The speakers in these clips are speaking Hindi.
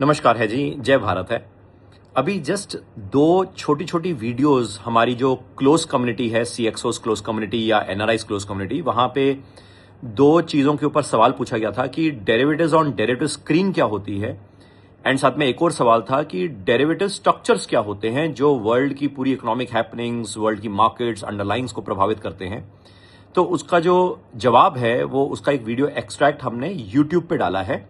नमस्कार है जी, जय भारत है। अभी जस्ट दो छोटी छोटी वीडियोस हमारी जो क्लोज कम्युनिटी है, सीएक्सओस क्लोज कम्युनिटी या एनआरआईज क्लोज कम्युनिटी, वहां पे दो चीजों के ऊपर सवाल पूछा गया था कि डेरिवेटिव्स ऑन डेरिवेटिव स्क्रीन क्या होती है, एंड साथ में एक और सवाल था कि डेरिवेटिव स्ट्रक्चर्स क्या होते हैं जो वर्ल्ड की पूरी इकोनॉमिक हैपनिंग्स, वर्ल्ड की मार्केट्स, अंडरलाइंस को प्रभावित करते हैं। तो उसका जो जवाब है वो उसका एक वीडियो एक्सट्रैक्ट हमने यूट्यूब पे डाला है,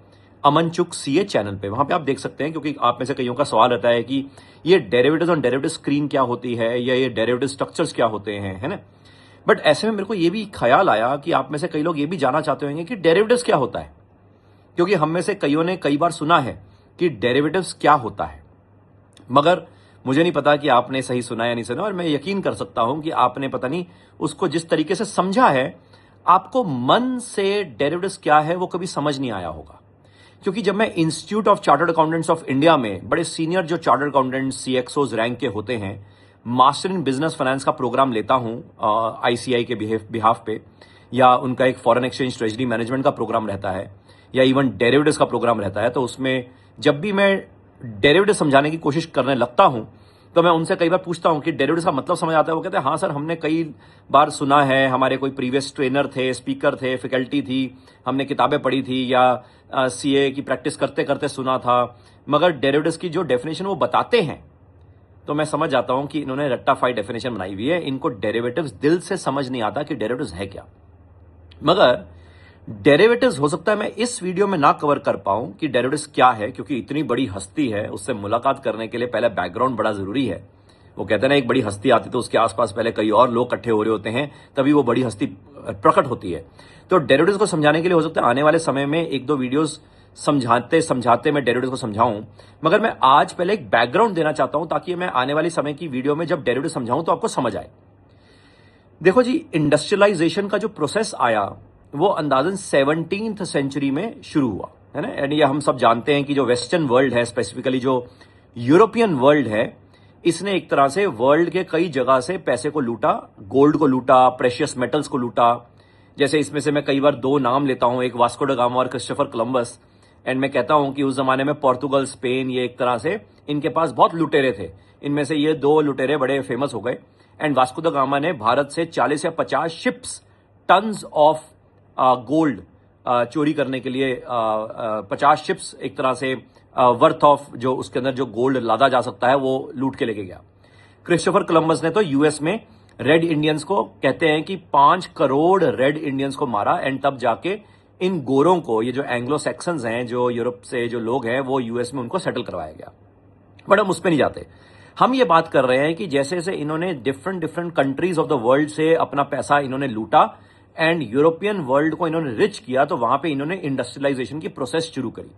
अमनचुक सीए चैनल पे। वहां पे आप देख सकते हैं, क्योंकि आप में से कईयों का सवाल रहता है कि ये डेरिवेटिव्स ऑन डेरिवेटिव स्क्रीन क्या होती है या ये डेरिवेटिव स्ट्रक्चर्स क्या होते हैं, है ना। बट ऐसे में मेरे को ये भी ख्याल आया कि आप में से कई लोग ये भी जानना चाहते होंगे कि डेरिवेटिव्स क्या होता है, क्योंकि हम में से कईयों ने कई बार सुना है कि डेरिवेटिव्स क्या होता है, मगर मुझे नहीं पता कि आपने सही सुना या नहीं सुना। और मैं यकीन कर सकता हूं कि आपने पता नहीं उसको जिस तरीके से समझा है, आपको मन से डेरिवेटिव्स क्या है वो कभी समझ नहीं आया होगा। क्योंकि जब मैं institute of chartered accountants of India में बड़े सीनियर जो चार्टर्ड अकाउंटेंट्स सीएक्सओज रैंक के होते हैं, मास्टर इन बिजनेस फाइनेंस का प्रोग्राम लेता हूं आईसीआई के बिहाफ पे, या उनका एक फॉरेन एक्सचेंज ट्रेजरी मैनेजमेंट का प्रोग्राम रहता है, या इवन डेरिवेटिव्स का प्रोग्राम रहता है, तो उसमें जब भी मैं डेरिवेटिव समझाने की कोशिश करने लगता हूं तो मैं उनसे कई बार पूछता हूं कि डेरिवेटिव्स का मतलब समझ आता है। वो कहते हैं हाँ सर, हमने कई बार सुना है, हमारे कोई प्रीवियस ट्रेनर थे, स्पीकर थे, फैकल्टी थी, हमने किताबें पढ़ी थी या सीए की प्रैक्टिस करते करते सुना था, मगर डेरिवेटिव्स की जो डेफिनेशन वो बताते हैं तो मैं समझ जाता हूं कि इन्होंने रट्टाफाई डेफिनेशन बनाई हुई है। इनको डेरिवेटिव्स दिल से समझ नहीं आता कि डेरिवेटिव्स है क्या। मगर डेरिवेटिव्स हो सकता है मैं इस वीडियो में ना कवर कर पाऊं कि डेरिवेटिव्स क्या है, क्योंकि इतनी बड़ी हस्ती है, उससे मुलाकात करने के लिए पहले बैकग्राउंड बड़ा जरूरी है। वो कहते हैं ना, एक बड़ी हस्ती आती तो उसके आसपास पहले कई और लोग इकट्ठे हो रहे होते हैं, तभी वो बड़ी हस्ती प्रकट होती है। तो डेरिवेटिव्स को समझाने के लिए हो सकता है आने वाले समय में एक दो वीडियोस समझाते समझाते मैं डेरिवेटिव्स को समझाऊं, मगर मैं आज पहले एक बैकग्राउंड देना चाहता हूं ताकि मैं आने वाले समय की वीडियो में जब डेरिवेटिव समझाऊं तो आपको समझ आए। देखो जी, इंडस्ट्रियलाइजेशन का जो प्रोसेस आया वो अंदाजन 17th सेंचुरी में शुरू हुआ, है ना। यानी हम सब जानते हैं कि जो वेस्टर्न वर्ल्ड है, स्पेसिफिकली जो यूरोपियन वर्ल्ड है, इसने एक तरह से वर्ल्ड के कई जगह से पैसे को लूटा, गोल्ड को लूटा, प्रेशियस मेटल्स को लूटा। जैसे इसमें से मैं कई बार दो नाम लेता हूं, एक वास्को ड गामा और क्रिस्टोफर कोलंबस, एंड मैं कहता हूं कि उस जमाने में पोर्तुगल, स्पेन, ये एक तरह से इनके पास बहुत लुटेरे थे। इनमें से ये दो लुटेरे बड़े फेमस हो गए, एंड वास्को द गामा ने भारत से 40 या 50 शिप्स, टन्स ऑफ गोल्ड चोरी करने के लिए 50 शिप्स एक तरह से वर्थ ऑफ जो उसके अंदर जो गोल्ड लादा जा सकता है वो लूट के लेके गया। क्रिस्टोफर कोलंबस ने तो यूएस में रेड इंडियंस को, कहते हैं कि 5 करोड़ रेड इंडियंस को मारा, एंड तब जाके इन गोरों को, ये जो एंग्लो सेक्सन्स हैं, जो यूरोप से जो लोग हैं, वो यूएस में उनको सेटल करवाया गया। बट हम उस पर नहीं जाते। हम ये बात कर रहे हैं कि जैसे जैसे इन्होंने different countries of the world से अपना पैसा इन्होंने लूटा एंड यूरोपियन वर्ल्ड को इन्होंने रिच किया, तो वहां पे इन्होंने इंडस्ट्रियलाइजेशन की प्रोसेस शुरू करी।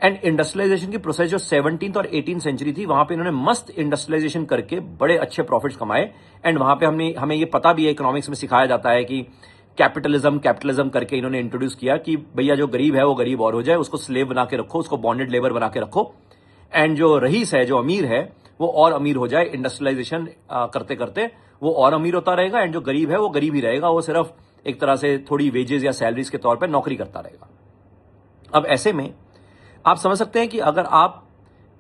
एंड इंडस्ट्रियलाइजेशन की प्रोसेस जो 17th और 18th सेंचुरी थी, वहां पे इन्होंने मस्त इंडस्ट्रियलाइजेशन करके बड़े अच्छे प्रॉफिट्स कमाए। एंड वहां पे हमें ये पता भी है, इकोनॉमिक्स में सिखाया जाता है कि कैपिटलिज्म करके इन्होंने इंट्रोड्यूस किया कि भैया जो गरीब है वो गरीब और हो जाए, उसको स्लेव बना के रखो, उसको बॉन्डेड लेबर बना के रखो, एंड जो रईस है, जो अमीर है, वो और अमीर हो जाए। इंडस्ट्रियलाइजेशन करते करते वो और अमीर होता रहेगा, एंड जो गरीब है वो गरीब ही रहेगा, वो सिर्फ एक तरह से थोड़ी वेजेस या सैलरीज के तौर पे नौकरी करता रहेगा। अब ऐसे में आप समझ सकते हैं कि अगर आप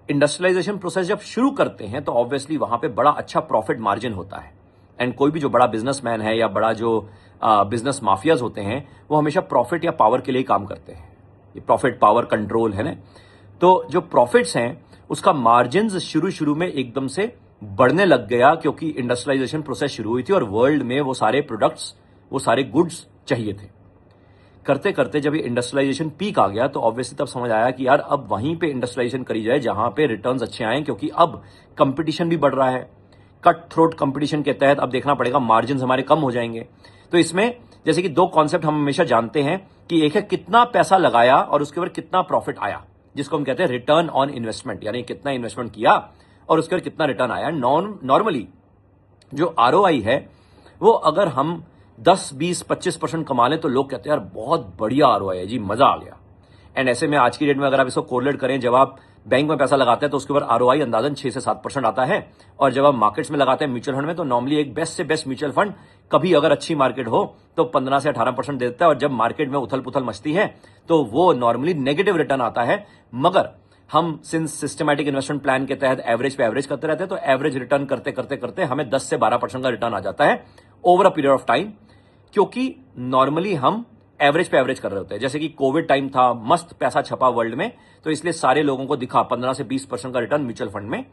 इंडस्ट्रियलाइजेशन प्रोसेस जब शुरू करते हैं तो ऑब्वियसली वहां पे बड़ा अच्छा प्रॉफिट मार्जिन होता है, एंड कोई भी जो बड़ा बिजनेसमैन है या बड़ा जो बिजनेस माफियाज होते हैं, वो हमेशा प्रॉफिट या पावर के लिए काम करते हैं। ये प्रॉफिट पावर कंट्रोल है ना। तो जो प्रॉफिट्स हैं उसका मार्जिन शुरू में एकदम से बढ़ने लग गया, क्योंकि इंडस्ट्रियलाइजेशन प्रोसेस शुरू हुई थी और वर्ल्ड में वो सारे प्रोडक्ट्स, वो सारे गुड्स चाहिए थे। करते करते जब ये इंडस्ट्रियलाइजेशन पीक आ गया तो ऑब्वियसली तब समझ आया कि यार अब वहीं पे इंडस्ट्रियलाइजेशन करी जाए जहां पे रिटर्न्स अच्छे आए, क्योंकि अब कंपटीशन भी बढ़ रहा है। कट थ्रोट कंपटीशन के तहत अब देखना पड़ेगा, मार्जिन हमारे कम हो जाएंगे। तो इसमें जैसे कि दो कॉन्सेप्ट हम हमेशा जानते हैं कि एक है कितना पैसा लगाया और उसके ऊपर कितना प्रॉफिट आया, जिसको हम कहते हैं रिटर्न ऑन इन्वेस्टमेंट, यानी कितना इन्वेस्टमेंट किया और उसके ऊपर कितना रिटर्न आया। नॉर्मली जो आरओआई है वो अगर हम 10, 20, 25% कमा लें तो लोग कहते हैं यार बहुत बढ़िया आरओआई है जी, मजा आ गया। एंड ऐसे में आज की डेट में अगर आप इसको कोरिलेट करें, जब आप बैंक में पैसा लगाते हैं तो उसके ऊपर आरओआई अंदाजन 6 से 7% आता है, और जब आप मार्केट्स में लगाते हैं म्यूचुअल फंड में, तो नॉर्मली एक बेस्ट से बेस्ट म्यूचुअल फंड कभी अगर अच्छी मार्केट हो तो 15 से 18% देता है, और जब मार्केट में उथल पुथल मचती है तो वो नॉर्मली नेगेटिव रिटर्न आता है। मगर हम सिंस सिस्टमैटिक इन्वेस्टमेंट प्लान के तहत एवरेज पे एवरेज करते रहते हैं, तो एवरेज रिटर्न करते करते करते हमें 10 से 12% का रिटर्न आ जाता है over a period of time, क्योंकि नॉर्मली हम एवरेज पे एवरेज कर रहे होते हैं। जैसे कि कोविड टाइम था, मस्त पैसा छपा वर्ल्ड में, तो इसलिए सारे लोगों को दिखा 15 से 20% का रिटर्न म्यूचुअल फंड में।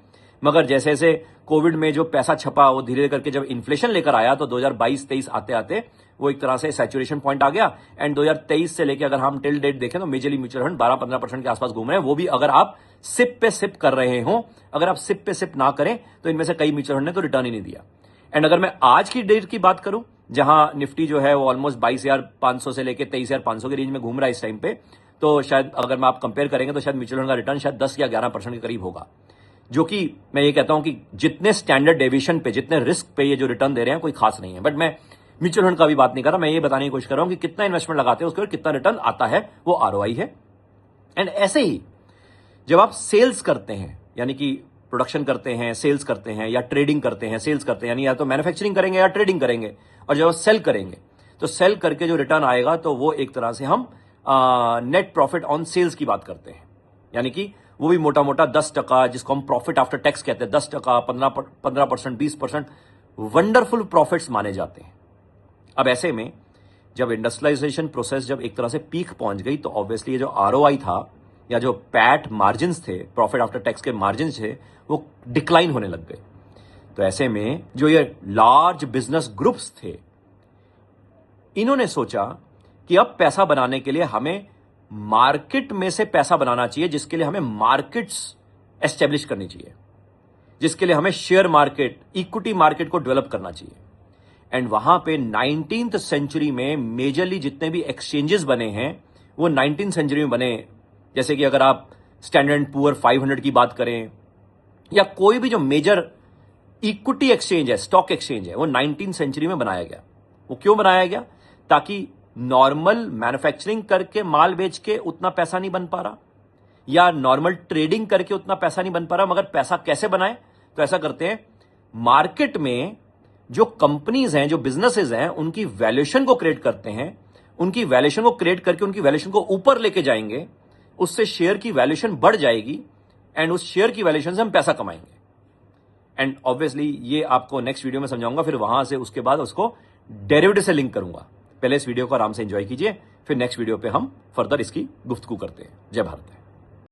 मगर जैसे जैसे कोविड में जो पैसा छपा वो धीरे करके जब इन्फ्लेशन लेकर आया, तो 2022-23 आते आते वो एक तरह से सैचुरेशन पॉइंट आ गया। एंड 2023 से लेकर अगर हम टिल डेट देखें तो मेजरली म्यूचुअल फंड 12-15% के आसपास घूम रहे हैं, वो भी अगर आप सिप पे सिप कर रहे हो। अगर आप सिप पे सिप ना करें तो इनमें से कई म्यूचुअल फंड ने तो रिटर्न ही नहीं दिया। एंड अगर मैं आज की डेट की बात करूं, जहां निफ्टी जो है वो ऑलमोस्ट 22,500 से लेकर 23,500 के रेंज में घूम रहा है इस टाइम पे, तो शायद अगर मैं आप कंपेयर करेंगे तो शायद म्यूचुअल फंड का रिटर्न शायद 10 या 11% के करीब होगा। जो कि मैं ये कहता हूं कि जितने स्टैंडर्ड डेविएशन पे, जितने रिस्क पे ये जो रिटर्न दे रहे हैं कोई खास नहीं है। बट मैं म्यूचुअल फंड का भी बात नहीं कर रहा, मैं ये बताने की कोशिश कर रहा हूं कि कितना इन्वेस्टमेंट लगाते हैं उसके ऊपर कितना रिटर्न आता है, वो आरओआई है। एंड ऐसे ही जब आप सेल्स करते हैं, यानी कि प्रोडक्शन करते हैं, सेल्स करते हैं, या ट्रेडिंग करते हैं, सेल्स करते हैं, यानी या तो मैन्युफैक्चरिंग करेंगे या ट्रेडिंग करेंगे, और जब सेल करेंगे तो सेल करके जो रिटर्न आएगा तो वो एक तरह से हम नेट प्रॉफिट ऑन सेल्स की बात करते हैं। यानी कि वो भी मोटा मोटा 10%, जिसको हम प्रॉफिट आफ्टर टैक्स कहते हैं, 10%, 15%, 20% वंडरफुल प्रॉफिट्स माने जाते हैं। अब ऐसे में जब इंडस्ट्रियलाइजेशन प्रोसेस जब एक तरह से पीक पहुंच गई, तो ऑब्वियसली ये जो आरओआई था या जो पैट मार्जिन्स थे, प्रॉफिट आफ्टर टैक्स के मार्जिन्स थे, वो डिक्लाइन होने लग गए। तो ऐसे में जो ये लार्ज बिजनेस ग्रुप्स थे, इन्होंने सोचा कि अब पैसा बनाने के लिए हमें मार्केट में से पैसा बनाना चाहिए, जिसके लिए हमें मार्केट्स एस्टेब्लिश करनी चाहिए, जिसके लिए हमें शेयर मार्केट, इक्विटी मार्केट को डेवलप करना चाहिए। एंड वहां पे 19th सेंचुरी में मेजरली जितने भी एक्सचेंजेस बने हैं वो 19th सेंचुरी में बने। जैसे कि अगर आप स्टैंडर्ड एंड पुअर 500 की बात करें, या कोई भी जो मेजर इक्विटी एक्सचेंज है, स्टॉक एक्सचेंज है, वो 19th सेंचुरी में बनाया गया। वो क्यों बनाया गया? ताकि नॉर्मल मैन्युफैक्चरिंग करके माल बेच के उतना पैसा नहीं बन पा रहा, या नॉर्मल ट्रेडिंग करके उतना पैसा नहीं बन पा रहा, मगर पैसा कैसे बनाए? तो ऐसा करते हैं, मार्केट में जो कंपनीज हैं, जो बिजनेसेस हैं, उनकी वैल्यूएशन को क्रिएट करते हैं। उनकी वैल्यूएशन को क्रिएट करके उनकी वैल्यूएशन को ऊपर लेके जाएंगे, उससे शेयर की वैल्यूएशन बढ़ जाएगी, एंड उस शेयर की वैल्यूएशन से हम पैसा कमाएंगे। एंड ऑब्वियसली ये आपको नेक्स्ट वीडियो में समझाऊंगा, फिर वहां से उसके बाद उसको डेरिवेटिव से लिंक करूंगा। पहले इस वीडियो को आराम से एंजॉय कीजिए, फिर नेक्स्ट वीडियो पे हम फर्दर इसकी गुफ्तगू करते हैं। जय भारत।